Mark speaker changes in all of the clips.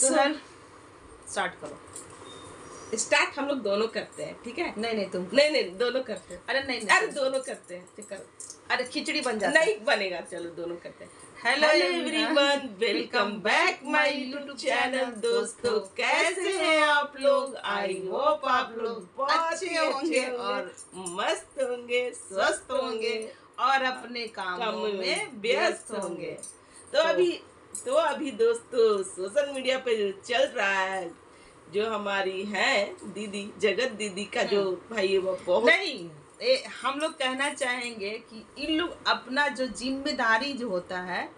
Speaker 1: Sir start करो।
Speaker 2: Start हम लोग दोनों करते हैं, ठीक है?
Speaker 1: नहीं तुम
Speaker 2: नहीं दोनों करते हैं।
Speaker 1: अरे नहीं
Speaker 2: अरे दोनों करते हैं, करो।
Speaker 1: अरे खिचड़ी बन जाता
Speaker 2: नहीं बनेगा, चलो दोनों करते हैं।
Speaker 1: Hello
Speaker 2: everyone, welcome back my YouTube channel. दोस्तों कैसे हैं आप लोग? आई होप आप लोग अच्छे होंगे और मस्त होंगे, स्वस्थ होंगे
Speaker 1: और अपने कामों में व्यस्त होंगे।
Speaker 2: तो अभी दोस्तों सोशल मीडिया पे जो चल रहा है, जो हमारी है दीदी, जगत दीदी का जो भाई वो बहुत
Speaker 1: नहीं हम लोग कहना चाहेंगे कि इन लोग अपना जो जिम्मेदारी जो होता है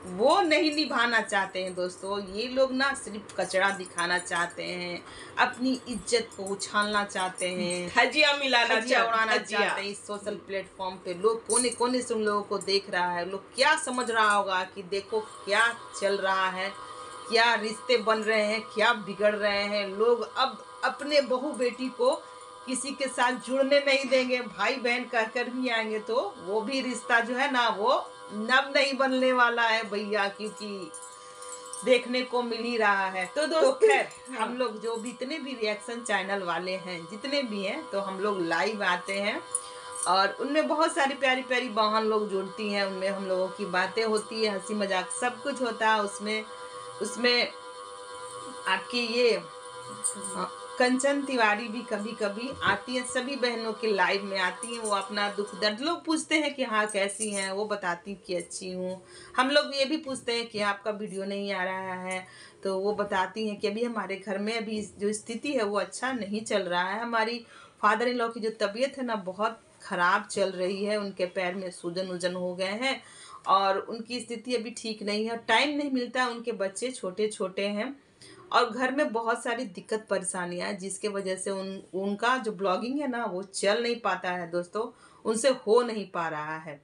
Speaker 1: वो नहीं निभाना चाहते हैं दोस्तों। ये लोग ना सिर्फ कचरा दिखाना चाहते हैं, अपनी इज्जत को उछालना चाहते हैं,
Speaker 2: हजिया मिलाना
Speaker 1: उड़ाना चाहते हैं। इस सोशल प्लेटफॉर्म पे लोग कोने कोने से उन लोगों को देख रहा है। लोग क्या समझ रहा होगा कि देखो क्या चल रहा है, क्या रिश्ते बन रहे हैं, क्या बिगड़ रहे हैं। लोग अब अपने बहू बेटी को किसी के साथ जुड़ने नहीं देंगे, भाई बहन कहकर भी आएंगे तो वो भी रिश्ता जो है ना वो नब नहीं बनने वाला है भैया, क्योंकि देखने को मिल ही रहा है। तो खैर हम लोग जो भी इतने भी रिएक्शन चैनल वाले हैं जितने भी हैं, तो हम लोग लाइव आते हैं और उनमें बहुत सारी प्यारी प्यारी बहन लोग जुड़ती हैं। उनमें हम लोगों की बातें होती है, हंसी मजाक सब कुछ होता है उसमें आपकी ये कंचन तिवारी भी कभी कभी आती है, सभी बहनों के लाइव में आती हैं। वो अपना दुख दर्द लोग पूछते हैं कि हाँ कैसी हैं, वो बताती कि अच्छी हूँ। हम लोग ये भी पूछते हैं कि आपका वीडियो नहीं आ रहा है, तो वो बताती हैं कि अभी हमारे घर में अभी जो स्थिति है वो अच्छा नहीं चल रहा है। हमारी फादर इन लॉ की जो तबीयत है ना बहुत ख़राब चल रही है, उनके पैर में सूजन वूजन हो गए हैं और उनकी स्थिति अभी ठीक नहीं है। टाइम नहीं मिलता, उनके बच्चे छोटे छोटे हैं और घर में बहुत सारी दिक्कत परेशानियां हैं, जिसके वजह से उनका जो ब्लॉगिंग है ना वो चल नहीं पाता है दोस्तों, उनसे हो नहीं पा रहा है।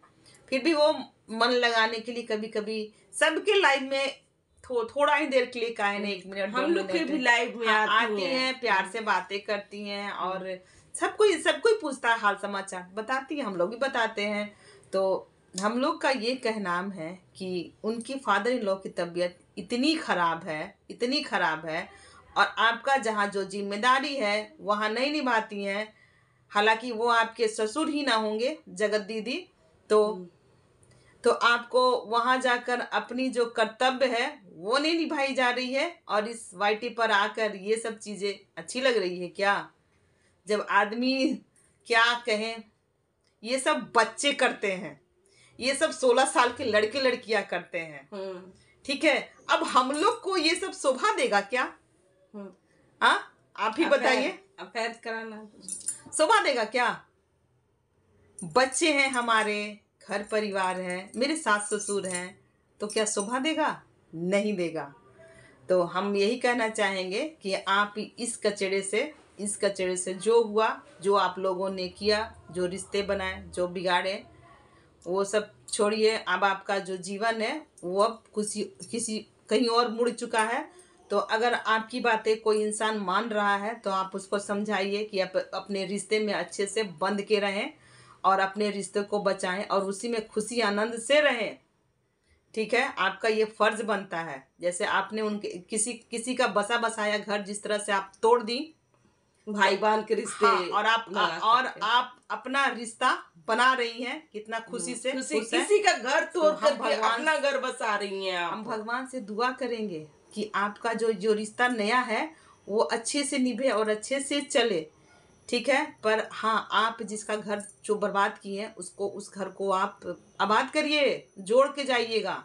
Speaker 1: फिर भी वो मन लगाने के लिए कभी कभी सबके लाइव में थोड़ा ही देर के लिए का है ना, 1 मिनट
Speaker 2: हम लोग फिर भी लाइव में
Speaker 1: आती हैं, प्यार से बातें करती हैं और सब कोई पूछता है हाल समाचार बताती है, हम लोग भी बताते हैं। तो हम लोग का ये कहना है कि उनकी फादर इन लॉ की तबीयत इतनी ख़राब है और आपका जहाँ जो जिम्मेदारी है वहाँ नहीं निभाती हैं। हालांकि वो आपके ससुर ही ना होंगे जगत दीदी, तो आपको वहाँ जाकर अपनी जो कर्तव्य है वो नहीं निभाई जा रही है और इस वाईटी पर आकर ये सब चीज़ें अच्छी लग रही है क्या? जब आदमी क्या कहें, ये सब बच्चे करते हैं, ये सब 16 साल के लड़के लड़कियां करते हैं, ठीक है? अब हम लोग को ये सब शोभा देगा क्या? आप ही बताइए,
Speaker 2: अफेयर कराना
Speaker 1: शोभा देगा क्या? बच्चे हैं हमारे, घर परिवार है, मेरे सास ससुर हैं, तो क्या शोभा देगा? नहीं देगा। तो हम यही कहना चाहेंगे कि आप इस कचरे से जो हुआ, जो आप लोगों ने किया, जो रिश्ते बनाए, जो बिगाड़े, वो सब छोड़िए। अब आपका जो जीवन है वो अब किसी कहीं और मुड़ चुका है। तो अगर आपकी बातें कोई इंसान मान रहा है तो आप उसको समझाइए कि आप अपने रिश्ते में अच्छे से बंध के रहें और अपने रिश्ते को बचाएं और उसी में खुशी आनंद से रहें, ठीक है? आपका ये फर्ज बनता है। जैसे आपने उनके किसी का बसा बसाया घर जिस तरह से आप तोड़ दी,
Speaker 2: भाई बहन के रिश्ते,
Speaker 1: हाँ, और आप अपना रिश्ता बना रही हैं कितना खुशी से।
Speaker 2: किसी का घर तोड़ करके अपना घर बसा रही हैं आप।
Speaker 1: हम भगवान से दुआ करेंगे कि आपका जो रिश्ता नया है वो अच्छे से निभे और अच्छे से चले, ठीक है? पर हाँ, आप जिसका घर जो बर्बाद किए हैं उस घर को आप आबाद करिए, जोड़ के जाइएगा,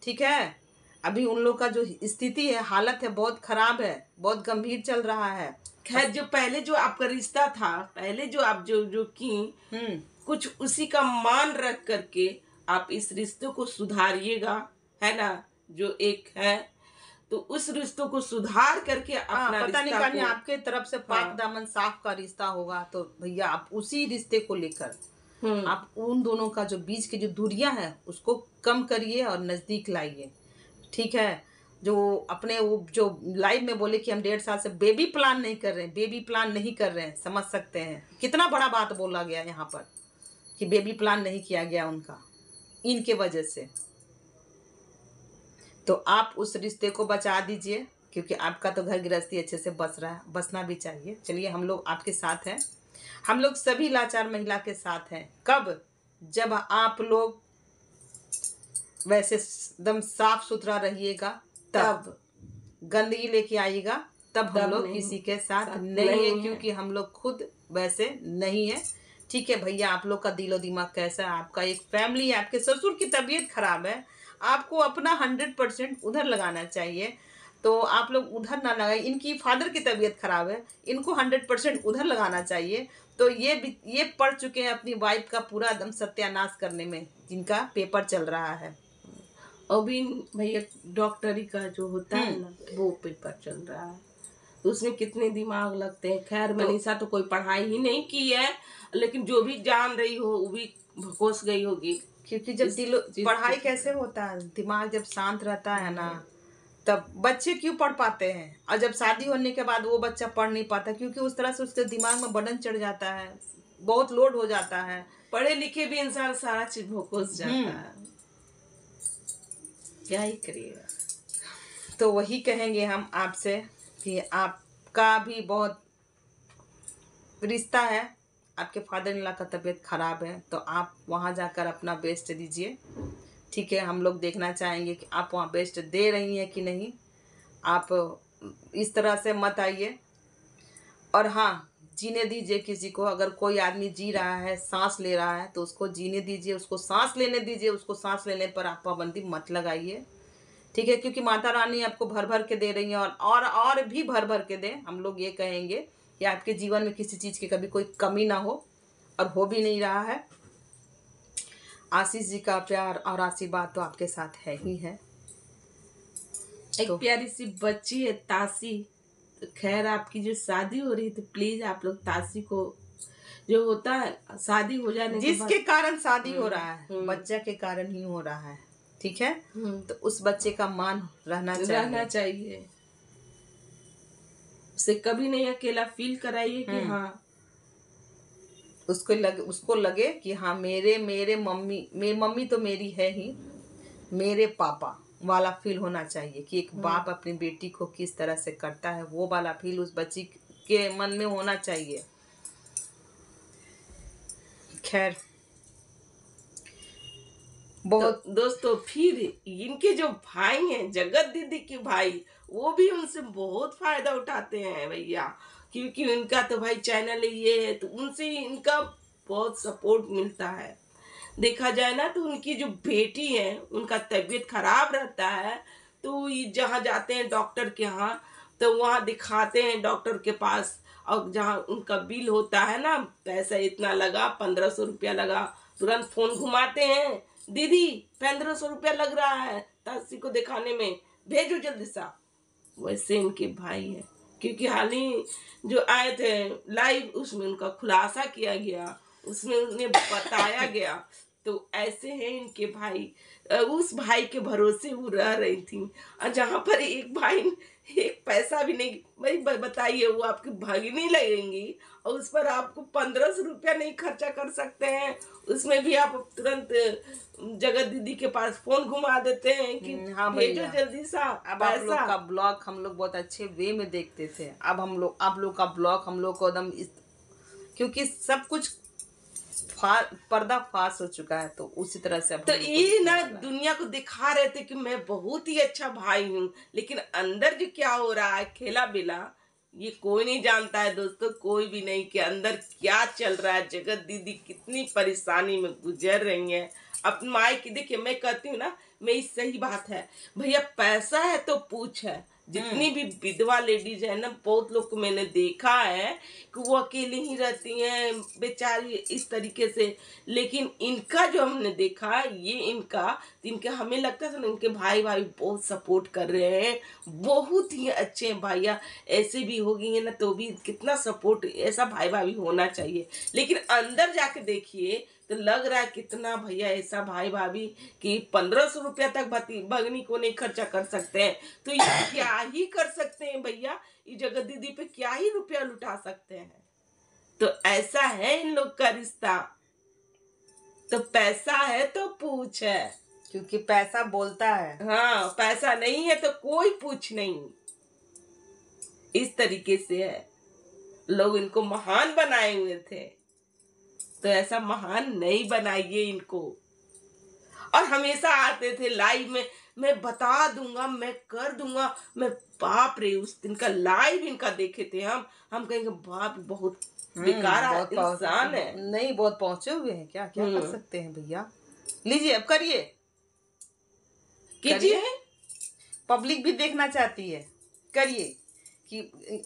Speaker 1: ठीक है? अभी उन लोग का जो स्थिति है, हालत है, बहुत खराब है, बहुत गंभीर चल रहा है।
Speaker 2: खैर जो पहले जो आपका रिश्ता था, पहले जो आप जो की कुछ उसी का मान रख करके आप इस रिश्ते को सुधारिएगा, है ना? जो एक है तो उस रिश्तों को सुधार करके अपना
Speaker 1: पता नहीं
Speaker 2: रिश्ता
Speaker 1: कहीं आपके तरफ से पाक दामन साफ का रिश्ता होगा तो भैया आप उसी रिश्ते को लेकर आप उन दोनों का जो बीच की जो दूरियां हैं उसको कम करिए और नजदीक लाइए, ठीक है? जो अपने वो जो लाइव में बोले कि हम 1.5 साल से बेबी प्लान नहीं कर रहे हैं, समझ सकते हैं कितना बड़ा बात बोला गया यहाँ पर कि बेबी प्लान नहीं किया गया उनका, इनके वजह से। तो आप उस रिश्ते को बचा दीजिए क्योंकि आपका तो घर गृहस्थी अच्छे से बस रहा है, बसना भी चाहिए। चलिए, हम लोग आपके साथ हैं, हम लोग सभी लाचार महिला के साथ हैं। कब? जब आप लोग वैसे एकदम साफ सुथरा रहिएगा, तब गंदगी लेके आइएगा, तब हम लोग किसी के साथ नहीं है, क्योंकि हम लोग खुद वैसे नहीं है। ठीक है भैया, आप लोग का दिलो दिमाग कैसा है? आपका एक फैमिली है, आपके ससुर की तबीयत खराब है, आपको अपना 100% उधर लगाना चाहिए, तो आप लोग उधर ना लगाए। इनकी फादर की तबीयत खराब है, इनको 100% उधर लगाना चाहिए। तो ये पढ़ चुके हैं अपनी वाइफ का पूरा एकदम सत्यानाश करने में, जिनका पेपर चल रहा है।
Speaker 2: अभी भैया डॉक्टरी का जो होता है ना, वो पेपर चल रहा है, तो उसमें कितने दिमाग लगते हैं। खैर मनीषा तो कोई पढ़ाई ही नहीं की है, लेकिन जो भी जान रही हो वो भी भकोस गई होगी,
Speaker 1: क्योंकि जब पढ़ाई कैसे होता है, दिमाग जब शांत रहता है ना, तब बच्चे क्यों पढ़ पाते हैं। और जब शादी होने के बाद वो बच्चा पढ़ नहीं पाता, क्योंकि उस तरह से उसके दिमाग में बर्डन चढ़ जाता है, बहुत लोड हो जाता है।
Speaker 2: पढ़े लिखे भी इंसान सारा चीज भकोस जाता है, क्या ही करिएगा।
Speaker 1: तो वही कहेंगे हम आपसे कि आपका भी बहुत रिश्ता है, आपके फादर इन लॉ का तबीयत खराब है, तो आप वहाँ जाकर अपना बेस्ट दीजिए। ठीक है, हम लोग देखना चाहेंगे कि आप वहाँ बेस्ट दे रही हैं कि नहीं। आप इस तरह से मत आइए। और हाँ, जीने दीजिए किसी को। अगर कोई आदमी जी रहा है, सांस ले रहा है, तो उसको जीने दीजिए, उसको सांस लेने दीजिए। उसको सांस लेने पर आप पाबंदी मत लगाइए। ठीक है, क्योंकि माता रानी आपको भर भर के दे रही हैं, और भी भर भर के दें। हम लोग ये कहेंगे कि आपके जीवन में किसी चीज़ की कभी कोई कमी ना हो, और हो भी नहीं रहा है। आशीष जी का प्यार और आशीर्वाद तो आपके साथ है ही है।
Speaker 2: एक प्यारी सी बच्ची है तासी। तो खैर आपकी जो शादी हो रही, तो प्लीज आप लोग तासी को, जो होता है शादी हो जाने
Speaker 1: जिसके कारण शादी हो रहा है, बच्चा के कारण ही हो रहा है, ठीक है, तो उस बच्चे का मान रहना चाहिए।
Speaker 2: उसे कभी नहीं अकेला फील कराइए कि हाँ,
Speaker 1: उसको लगे कि हाँ, मेरे मम्मी तो मेरी है ही, मेरे पापा वाला फील होना चाहिए कि एक बाप अपनी बेटी को किस तरह से करता है, वो वाला फील उस बच्ची के मन में होना चाहिए। खैर,
Speaker 2: बहुत तो दोस्तों, फिर इनके जो भाई हैं, जगत दीदी के भाई, वो भी उनसे बहुत फायदा उठाते हैं भैया, क्योंकि उनका तो भाई चैनल ये है, तो उनसे इनका बहुत सपोर्ट मिलता है। देखा जाए ना, तो उनकी जो बेटी है, उनका तबीयत खराब रहता है, तो ये जहाँ जाते हैं डॉक्टर के यहाँ, तो वहाँ दिखाते हैं डॉक्टर के पास, और जहाँ उनका बिल होता है ना, पैसा इतना लगा, 1500 रुपया लगा, तुरंत फोन घुमाते हैं, दीदी 1500 रुपया लग रहा है तासी को दिखाने में, भेजो जल्दी सा। वैसे इनके भाई है, क्योंकि हाल ही जो आए थे लाइव, उसमें उनका खुलासा किया गया, उसमें उन्हें बताया गया। तो ऐसे हैं इनके भाई। उस भाई के भरोसे वो रह रही थी, और जहाँ पर एक भाई एक पैसा भी नहीं, भाई बताइए, वो आपकी भगनी लगेंगी, और उस पर आपको 1500 रुपया नहीं खर्चा कर सकते हैं। उसमें भी आप तुरंत जगत दीदी के पास फोन घुमा देते हैं कि
Speaker 1: हाँ
Speaker 2: भेजो जल्दी सा।
Speaker 1: अब आप लोग का ब्लॉग हम लोग बहुत अच्छे वे में देखते थे, अब आप लोग का ब्लॉग हम लोग को एकदम, क्योंकि सब कुछ पर्दा फाश हो चुका है, तो उसी तरह से
Speaker 2: तो ये ना दुनिया को दिखा रहे थे कि मैं बहुत ही अच्छा भाई हूँ, लेकिन अंदर जो क्या हो रहा है खेला बिला, ये कोई नहीं जानता है दोस्तों, कोई भी नहीं, कि अंदर क्या चल रहा है। जगत दीदी कितनी परेशानी में गुजर रही हैं अपनी माई की। देखिए, मैं कहती हूँ ना, मेरी सही बात है भैया, पैसा है तो पूछ है। जितनी भी विधवा लेडीज है ना, बहुत लोग को मैंने देखा है कि वो अकेली ही रहती हैं बेचारी इस तरीके से, लेकिन इनका जो हमने देखा, ये इनके हमें लगता था ना, इनके भाई बहुत सपोर्ट कर रहे हैं, बहुत ही अच्छे हैं भैया। ऐसे भी हो गई है ना, तो भी कितना सपोर्ट, ऐसा भाई होना चाहिए। लेकिन अंदर जाके देखिए तो लग रहा है कितना भैया ऐसा भाई भाभी कि 1500 रुपया तक भगनी को नहीं खर्चा कर सकते हैं, तो ये क्या ही कर सकते हैं भैया, ये जगत दीदी पे क्या ही रुपया लुटा सकते हैं। तो ऐसा है इन लोग का रिश्ता। तो पैसा है तो पूछ है,
Speaker 1: क्योंकि पैसा बोलता है।
Speaker 2: हाँ, पैसा नहीं है तो कोई पूछ नहीं। इस तरीके से है, लोग इनको महान बनाए हुए थे, तो ऐसा महान नहीं बनाइए इनको। और हमेशा आते थे लाइव में, मैं बता दूंगा, मैं कर दूंगा, मैं बाप रे उस दिन का लाइव इनका देखे थे हम कहेंगे बाप बहुत बेकार इंसान है।
Speaker 1: नहीं, बहुत पहुंचे हुए हैं, क्या क्या कर सकते हैं भैया। लीजिए अब करिए,
Speaker 2: कीजिए,
Speaker 1: पब्लिक भी देखना चाहती है, करिए कि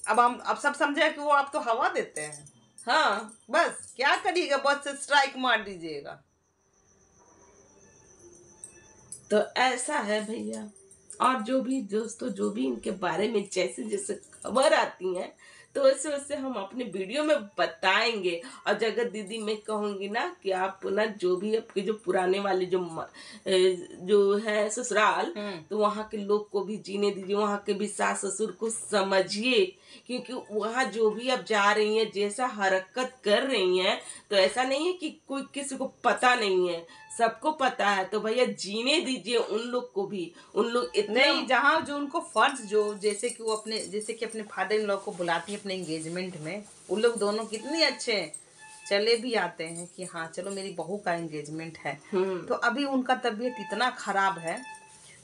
Speaker 1: अब सब समझे कि वो आप तो हवा देते हैं।
Speaker 2: हाँ
Speaker 1: बस क्या करिएगा, बस से स्ट्राइक मार दीजिएगा।
Speaker 2: तो ऐसा है भैया। और जो भी दोस्तों, जो भी इनके बारे में जैसे जैसे खबर आती है तो वैसे वैसे हम अपने वीडियो में बताएंगे। और जगत दीदी मैं कहूँगी ना कि आप ना जो भी आपके जो पुराने वाले जो है ससुराल, तो वहाँ के लोग को भी जीने दीजिए, वहाँ के भी सास ससुर को समझिए, क्योंकि वहाँ जो भी आप जा रही हैं, जैसा हरकत कर रही हैं, तो ऐसा नहीं है कि कोई किसी को पता नहीं है, सबको पता है। तो भैया जीने दीजिए उन लोग को भी। उन लोग इतने
Speaker 1: नहीं, जहाँ जो उनको फर्ज, जो जैसे कि वो अपने फादर इन लॉ को बुलाती है अपने एंगेजमेंट में, उन लोग दोनों कितने अच्छे हैं, चले भी आते हैं कि हाँ चलो मेरी बहू का एंगेजमेंट है। तो अभी उनका तबीयत इतना खराब है,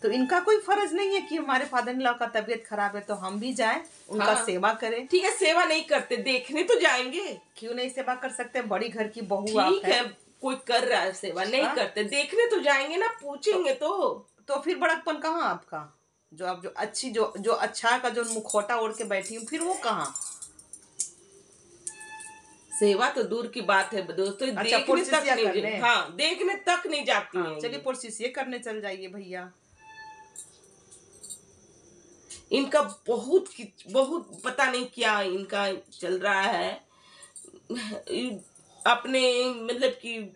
Speaker 1: तो इनका कोई फर्ज नहीं है कि हमारे फादर इन लॉ का तबीयत खराब है तो हम भी जाएं उनका सेवा करें।
Speaker 2: ठीक है, सेवा नहीं करते, देखने तो जाएंगे,
Speaker 1: क्यों नहीं सेवा कर सकते, बड़ी घर की बहू
Speaker 2: ठीक है, कोई कर रहा है सेवा, नहीं करते, देखने तो जाएंगे ना, पूछेंगे तो
Speaker 1: फिर बड़कपन कहाँ आपका, जो आप जो अच्छा का जो मुखौटा ओढ़ के बैठी हूँ, फिर वो कहाँ।
Speaker 2: सेवा तो दूर की बात है दोस्तों,
Speaker 1: अच्छा,
Speaker 2: देखने तक नहीं, हाँ देखने तक नहीं जाती हैं।
Speaker 1: चलिए पुरसिसिया करने चल जाइए भैया।
Speaker 2: इनका बहुत पता नहीं क्या इनका चल रहा है। अपने मतलब कि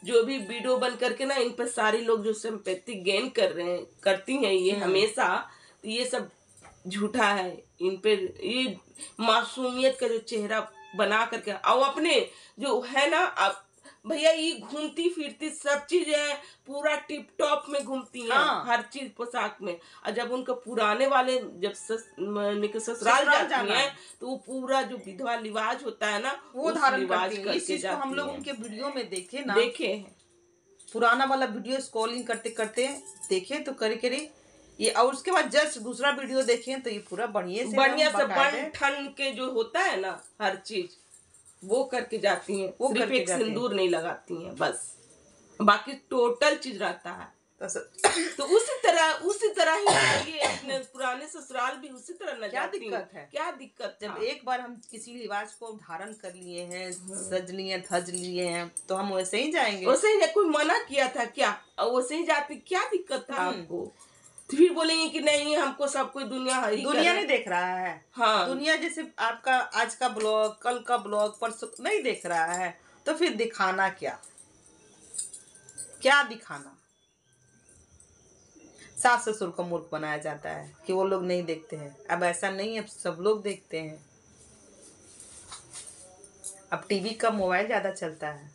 Speaker 2: जो भी वीडियो बन करके ना, इन पर सारे लोग जो सिंपैथी गेन करती हैं ये हमेशा, तो ये सब झूठा है। इन पे ये मासूमियत का जो चेहरा बना करके, और अपने जो है ना, अब भैया ये घूमती फिरती सब चीज है, पूरा टिप टॉप में घूमती हैं, हर चीज पोशाक में। और जब उनका पुराने वाले जब ससुराल जाती हैं, तो वो पूरा जो विधवा लिवाज होता है ना,
Speaker 1: वो धारण करती हैं। इस चीज को हम लोग उनके वीडियो में देखे हैं, पुराना वाला वीडियो स्क्रॉलिंग करते करते देखे तो करे ये, और उसके बाद जस्ट दूसरा वीडियो देखे तो ये पूरा बढ़िया से
Speaker 2: बन ठन के जो होता है ना, हर चीज वो करके जाती हैं, वो सिर्फ एक सिंदूर नहीं लगाती हैं बस, बाकी टोटल चीज रहता है। तो उसी तरह ही ये अपने पुराने ससुराल भी उसी तरह न जाती हैं। क्या दिक्कत
Speaker 1: जब एक बार हम किसी लिबास को धारण कर लिए हैं, सज लिए धज लिए हैं, तो हम वैसे ही जाएंगे।
Speaker 2: वैसे ही, कोई मना किया था क्या, और वैसे ही जाती, क्या दिक्कत था आपको। तो फिर बोलेंगे कि नहीं हमको सब कोई दुनिया
Speaker 1: नहीं देख रहा है।
Speaker 2: हाँ,
Speaker 1: दुनिया जैसे आपका आज का ब्लॉग, कल का ब्लॉग, परसों नहीं देख रहा है, तो फिर दिखाना क्या दिखाना। सास ससुर को मूर्ख बनाया जाता है कि वो लोग नहीं देखते हैं। अब ऐसा नहीं है, अब सब लोग देखते हैं। अब टीवी कम, मोबाइल ज्यादा चलता है,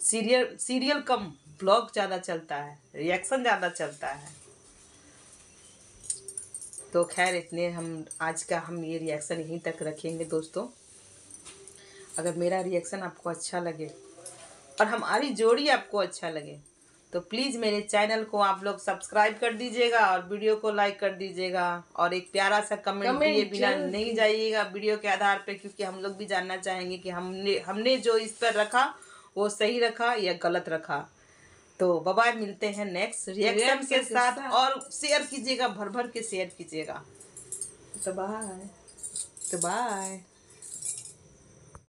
Speaker 1: सीरियल कम, ब्लॉग ज्यादा चलता है, रिएक्शन ज्यादा चलता है। तो खैर इतने आज का हम ये रिएक्शन यहीं तक रखेंगे दोस्तों। अगर मेरा रिएक्शन आपको अच्छा लगे और हमारी जोड़ी आपको अच्छा लगे, तो प्लीज़ मेरे चैनल को आप लोग सब्सक्राइब कर दीजिएगा और वीडियो को लाइक कर दीजिएगा, और एक प्यारा सा कमेंट दिए बिना नहीं जाइएगा वीडियो के आधार पे, क्योंकि हम लोग भी जानना चाहेंगे कि हमने जो इस पर रखा वो सही रखा या गलत रखा। तो बाय, मिलते हैं नेक्स्ट रिएक्शन के साथ, और शेयर कीजिएगा, भर भर के शेयर कीजिएगा। तो बाय।